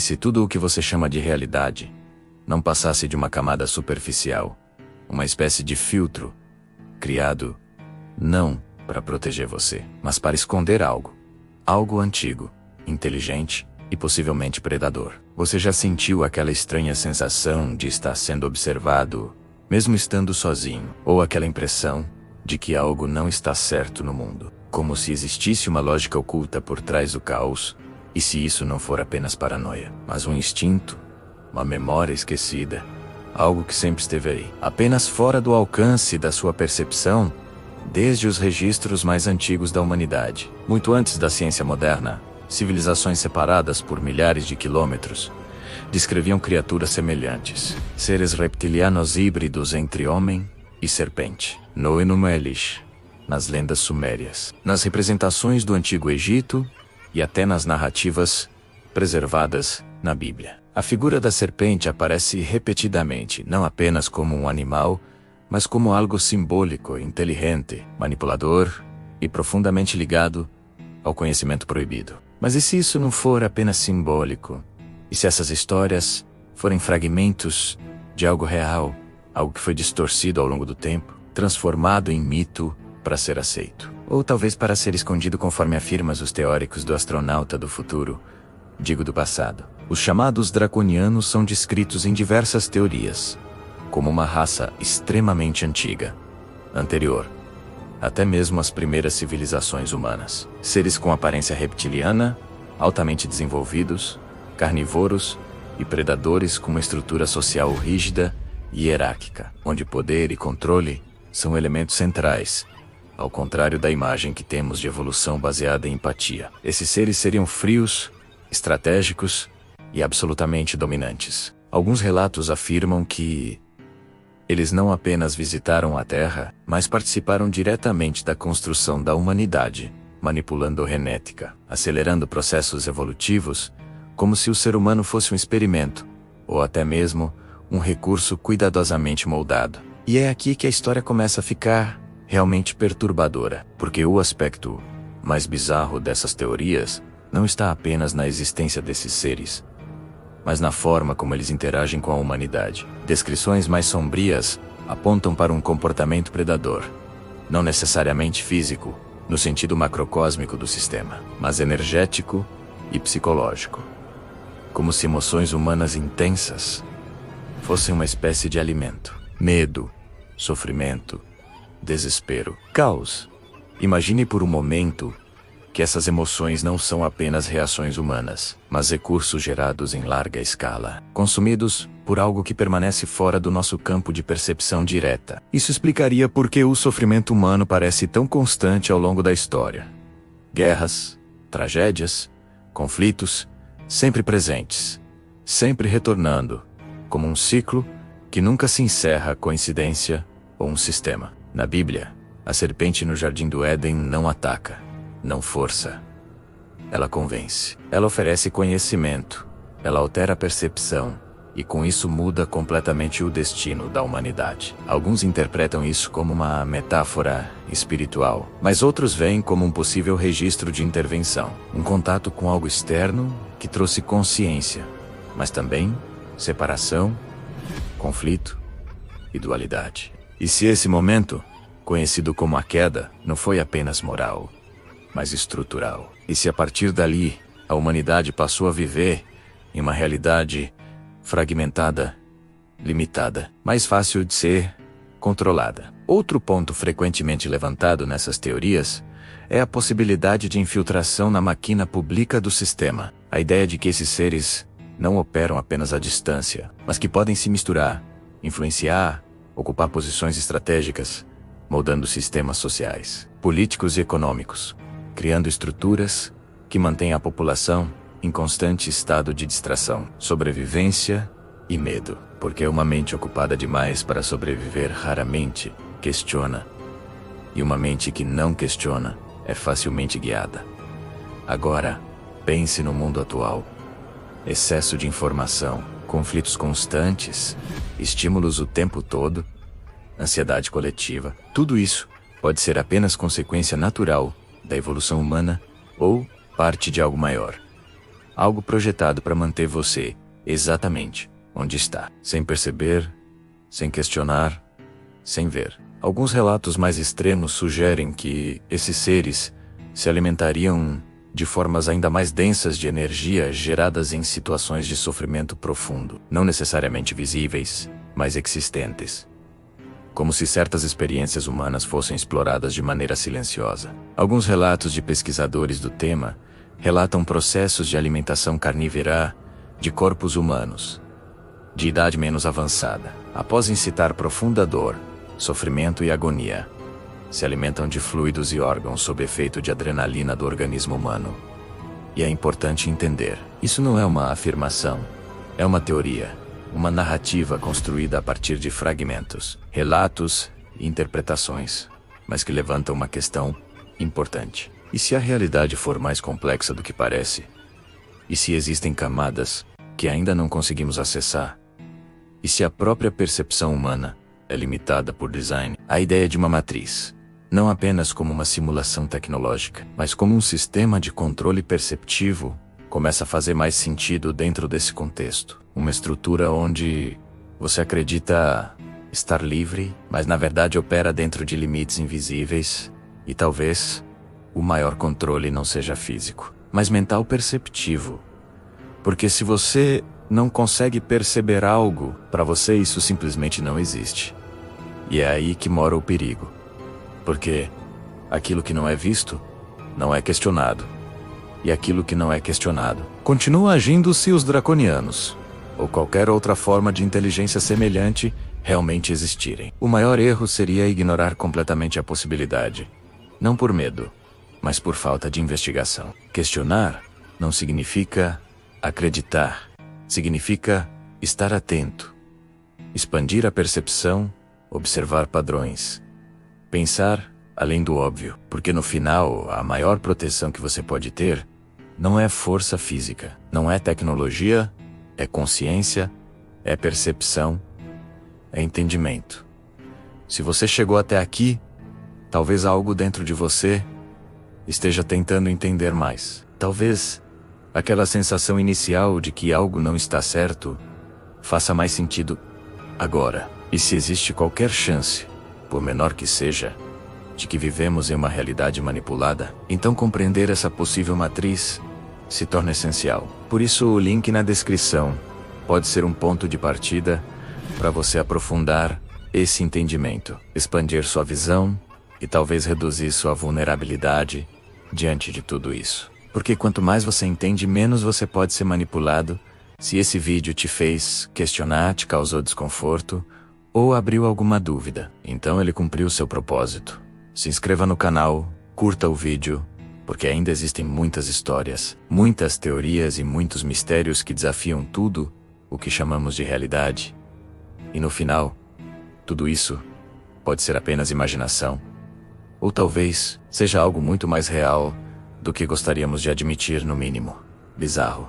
se tudo o que você chama de realidade não passasse de uma camada superficial, uma espécie de filtro, criado não para proteger você, mas para esconder algo antigo, inteligente e possivelmente predador. Você já sentiu aquela estranha sensação de estar sendo observado, mesmo estando sozinho, ou aquela impressão de que algo não está certo no mundo, como se existisse uma lógica oculta por trás do caos, e se isso não for apenas paranoia, mas um instinto, uma memória esquecida, algo que sempre esteve aí, apenas fora do alcance da sua percepção, desde os registros mais antigos da humanidade. Muito antes da ciência moderna, civilizações separadas por milhares de quilômetros descreviam criaturas semelhantes, seres reptilianos híbridos entre homem e serpente. No Enuma Elish, nas lendas sumérias, nas representações do Antigo Egito e até nas narrativas preservadas na Bíblia. A figura da serpente aparece repetidamente, não apenas como um animal, mas como algo simbólico, inteligente, manipulador e profundamente ligado ao conhecimento proibido. Mas e se isso não for apenas simbólico? E se essas histórias forem fragmentos de algo real, algo que foi distorcido ao longo do tempo, transformado em mito para ser aceito? Ou talvez para ser escondido, conforme afirmam os teóricos do astronauta do futuro, digo do passado. Os chamados draconianos são descritos em diversas teorias como uma raça extremamente antiga, anterior até mesmo às primeiras civilizações humanas. Seres com aparência reptiliana, altamente desenvolvidos, carnívoros e predadores com uma estrutura social rígida e hierárquica, onde poder e controle são elementos centrais, ao contrário da imagem que temos de evolução baseada em empatia. Esses seres seriam frios, estratégicos e absolutamente dominantes. Alguns relatos afirmam que eles não apenas visitaram a Terra, mas participaram diretamente da construção da humanidade, manipulando genética, acelerando processos evolutivos, como se o ser humano fosse um experimento, ou até mesmo um recurso cuidadosamente moldado. E é aqui que a história começa a ficar realmente perturbadora, porque o aspecto mais bizarro dessas teorias não está apenas na existência desses seres, mas na forma como eles interagem com a humanidade. Descrições mais sombrias apontam para um comportamento predador, não necessariamente físico, no sentido macrocósmico do sistema, mas energético e psicológico. Como se emoções humanas intensas fossem uma espécie de alimento. Medo, sofrimento, desespero, caos. Imagine por um momento que essas emoções não são apenas reações humanas, mas recursos gerados em larga escala, consumidos por algo que permanece fora do nosso campo de percepção direta. Isso explicaria por que o sofrimento humano parece tão constante ao longo da história. Guerras, tragédias, conflitos, sempre presentes, sempre retornando, como um ciclo que nunca se encerra, coincidência ou um sistema. Na Bíblia, a serpente no jardim do Éden não ataca, não força. Ela convence. Ela oferece conhecimento. Ela altera a percepção. E com isso muda completamente o destino da humanidade. Alguns interpretam isso como uma metáfora espiritual, mas outros veem como um possível registro de intervenção. Um contato com algo externo que trouxe consciência, mas também separação, conflito e dualidade. E se esse momento, conhecido como a queda, não foi apenas moral, mas estrutural? E se a partir dali, a humanidade passou a viver em uma realidade fragmentada, limitada, mais fácil de ser controlada? Outro ponto frequentemente levantado nessas teorias é a possibilidade de infiltração na máquina pública do sistema. A ideia de que esses seres não operam apenas à distância, mas que podem se misturar, influenciar, ocupar posições estratégicas, moldando sistemas sociais, políticos e econômicos, criando estruturas que mantêm a população em constante estado de distração, sobrevivência e medo, porque uma mente ocupada demais para sobreviver raramente questiona, e uma mente que não questiona é facilmente guiada. Agora, pense no mundo atual. Excesso de informação, conflitos constantes, estímulos o tempo todo, ansiedade coletiva, tudo isso pode ser apenas consequência natural da evolução humana ou parte de algo maior. Algo projetado para manter você exatamente onde está, sem perceber, sem questionar, sem ver. Alguns relatos mais extremos sugerem que esses seres se alimentariam de formas ainda mais densas de energia geradas em situações de sofrimento profundo, não necessariamente visíveis, mas existentes. Como se certas experiências humanas fossem exploradas de maneira silenciosa. Alguns relatos de pesquisadores do tema relatam processos de alimentação carnívora de corpos humanos, de idade menos avançada, após incitar profunda dor, sofrimento e agonia. Se alimentam de fluidos e órgãos sob efeito de adrenalina do organismo humano. E é importante entender, isso não é uma afirmação, é uma teoria, uma narrativa construída a partir de fragmentos, relatos e interpretações, mas que levanta uma questão importante. E se a realidade for mais complexa do que parece? E se existem camadas que ainda não conseguimos acessar? E se a própria percepção humana é limitada por design? A ideia de uma matriz, não apenas como uma simulação tecnológica, mas como um sistema de controle perceptivo, começa a fazer mais sentido dentro desse contexto. Uma estrutura onde você acredita estar livre, mas na verdade opera dentro de limites invisíveis, e talvez o maior controle não seja físico, mas mental perceptivo. Porque se você não consegue perceber algo, para você isso simplesmente não existe. E é aí que mora o perigo. Porque aquilo que não é visto, não é questionado. E aquilo que não é questionado, continua agindo se os draconianos, ou qualquer outra forma de inteligência semelhante, realmente existirem. O maior erro seria ignorar completamente a possibilidade. Não por medo, mas por falta de investigação. Questionar não significa acreditar. Significa estar atento. Expandir a percepção, observar padrões. Pensar além do óbvio, porque no final, a maior proteção que você pode ter não é força física, não é tecnologia, é consciência, é percepção, é entendimento. Se você chegou até aqui, talvez algo dentro de você esteja tentando entender mais. Talvez aquela sensação inicial de que algo não está certo faça mais sentido agora. E se existe qualquer chance, por menor que seja, de que vivemos em uma realidade manipulada, então compreender essa possível matriz se torna essencial. Por isso o link na descrição pode ser um ponto de partida para você aprofundar esse entendimento, expandir sua visão e talvez reduzir sua vulnerabilidade diante de tudo isso. Porque quanto mais você entende, menos você pode ser manipulado. Se esse vídeo te fez questionar, te causou desconforto ou abriu alguma dúvida, então ele cumpriu seu propósito. Se inscreva no canal, curta o vídeo, porque ainda existem muitas histórias, muitas teorias e muitos mistérios que desafiam tudo o que chamamos de realidade. E no final, tudo isso pode ser apenas imaginação, ou talvez seja algo muito mais real do que gostaríamos de admitir, no mínimo. Bizarro.